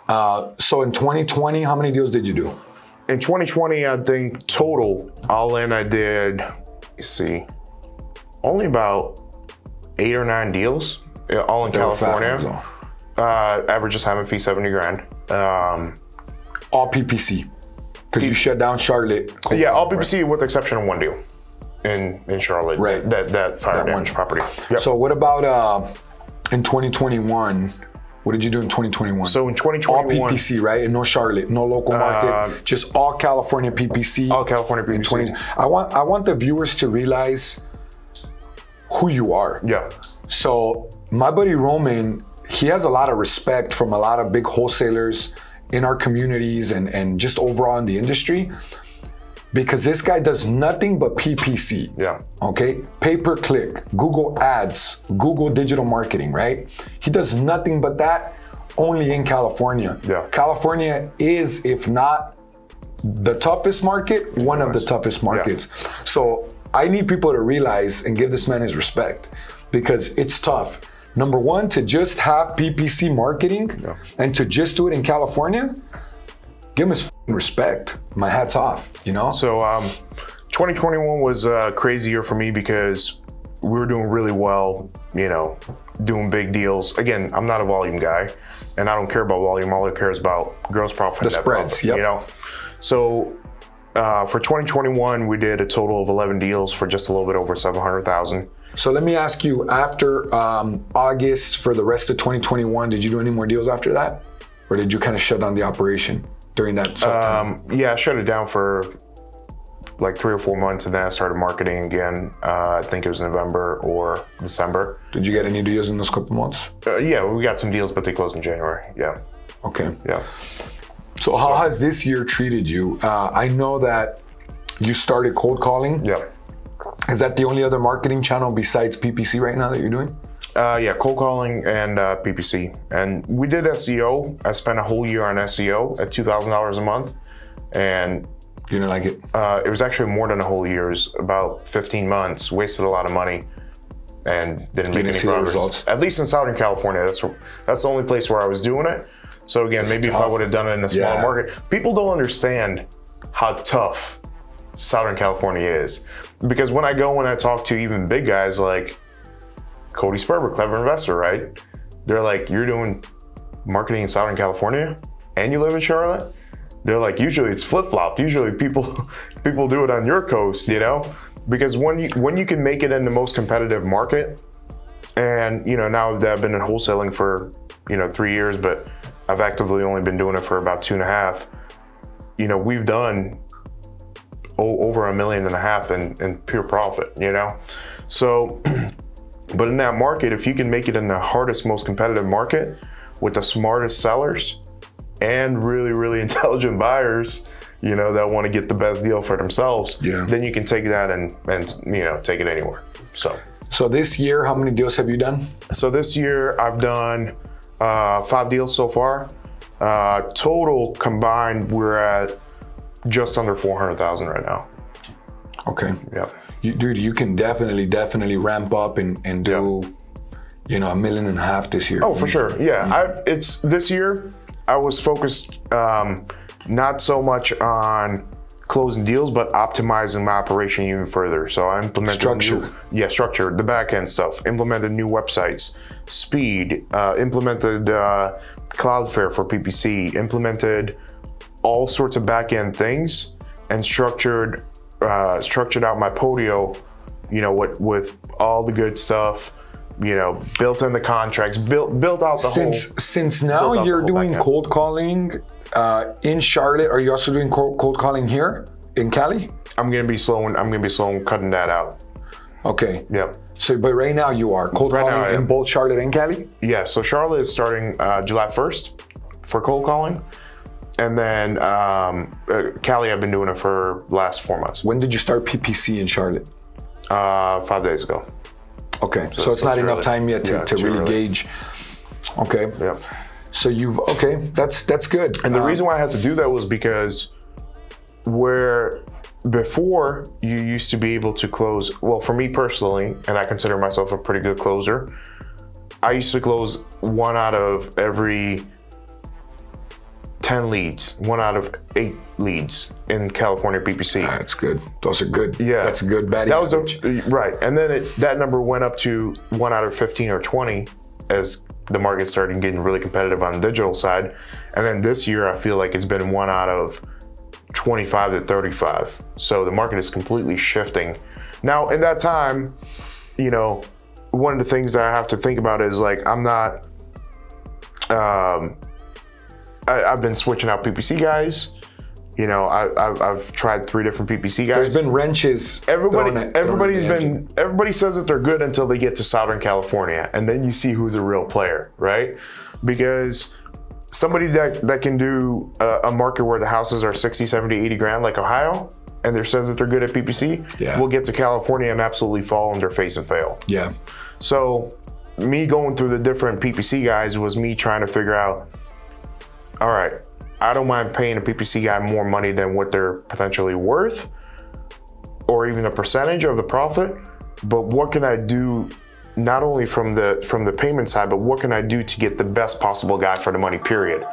So in 2020, how many deals did you do? In 2020, I think total, all in, I did, only about 8 or 9 deals, all in California. Average assignment fee, 70 grand. All PPC, because you shut down Charlotte. Yeah, all PPC with the exception of 1 deal in Charlotte. Right. That fire damage property. Yep. So what about in 2021? What did you do in 2021? So in 2021, all PPC, right? And no Charlotte, no local market, just all California PPC. All California PPC. I want the viewers to realize who you are. Yeah. So my buddy Roman, he has a lot of respect from a lot of big wholesalers in our communities and just overall in the industry, because this guy does nothing but PPC. Yeah. Okay? Pay-per-click, Google Ads, Google digital marketing, right? He does nothing but that only in California. Yeah. California is, if not the toughest market, one of the toughest markets. Yeah. So I need people to realize and give this man his respect, because it's tough. Number one, to just have PPC marketing and to just do it in California, give him his respect. My hat's off, you know? So 2021 was a crazy year for me because we were doing really well, you know, doing big deals. Again, I'm not a volume guy and I don't care about volume. All I care is about gross profit. The spreads, profit, you know? So for 2021, we did a total of 11 deals for just a little bit over 700,000. So let me ask you, after August for the rest of 2021, did you do any more deals after that? Or did you kind of shut down the operation during that time? Yeah, I shut it down for like 3 or 4 months and then I started marketing again. I think it was November or December. Did you get any deals in those couple months? Yeah, we got some deals, but they closed in January, yeah. Okay. Yeah. So how has this year treated you? I know that you started cold calling. Yeah. Is that the only other marketing channel besides PPC right now that you're doing? Yeah, cold calling and PPC. And we did SEO. I spent a whole year on SEO at $2,000 a month. And you didn't like it? It was actually more than a whole year. It was about 15 months, wasted a lot of money and didn't make any progress. Results. At least in Southern California, that's the only place where I was doing it. So again, maybe if I would have done it in a smaller market, people don't understand how tough Southern California is. Because when I go and I talk to even big guys like Cody Sperber, Clever Investor, right? They're like, you're doing marketing in Southern California and you live in Charlotte? They're like, usually it's flip-flopped. Usually people do it on your coast, you know? Because when you can make it in the most competitive market, and you know, now that I've been in wholesaling for 3 years, but I've actively only been doing it for about 2.5. You know, we've done over $1.5 million in pure profit, you know? So, but in that market, if you can make it in the hardest, most competitive market with the smartest sellers and really, really intelligent buyers, you know, that want to get the best deal for themselves, then you can take that and you know, take it anywhere. So this year, how many deals have you done? So this year I've done 5 deals so far. Total combined, we're at just under 400,000 right now. Okay. Yeah. Dude, you can definitely ramp up and do, you know, $1.5 million this year. Oh, for sure. Yeah. It's this year I was focused not so much on closing deals, but optimizing my operation even further. So I implemented structure, the back end stuff, implemented new websites, speed, implemented Cloudflare for PPC, implemented all sorts of back end things, and structured out my Podio, you know, with all the good stuff, you know, built in the contracts, built out the whole. Since now you're doing cold calling in Charlotte, are you also doing cold calling here in Cali? I'm gonna be slowing cutting that out. Okay. Yeah. So, but right now you are cold calling in both Charlotte and Cali? Yeah. So Charlotte is starting July 1st for cold calling. And then Cali, I've been doing it for the last 4 months. When did you start PPC in Charlotte? 5 days ago. Okay, so it's not enough time yet to really gauge. Okay. Yeah. So that's good. And the reason why I had to do that was because where before you used to be able to close, well, for me personally, and I consider myself a pretty good closer, I used to close 1 out of every 10 leads, 1 out of 8 leads in California PPC. That's good. Those are good. Yeah. That's a good batting average. Right. And then that number went up to 1 out of 15 or 20 as the market started getting really competitive on the digital side. And then this year, I feel like it's been 1 out of 25 to 35. So the market is completely shifting. Now, in that time, you know, one of the things that I have to think about is like, I'm not, I've been switching out PPC guys. You know, I've tried 3 different PPC guys. There's been wrenches. Everybody says that they're good until they get to Southern California, and then you see who's a real player, right? Because somebody that can do a market where the houses are 60, 70, 80 grand like Ohio, and they says that they're good at PPC, will get to California and absolutely fall on their face and fail. Yeah. So me going through the different PPC guys was me trying to figure out, all right, I don't mind paying a PPC guy more money than what they're potentially worth, or even a percentage of the profit, but what can I do not only from the payment side, but what can I do to get the best possible guy for the money, period?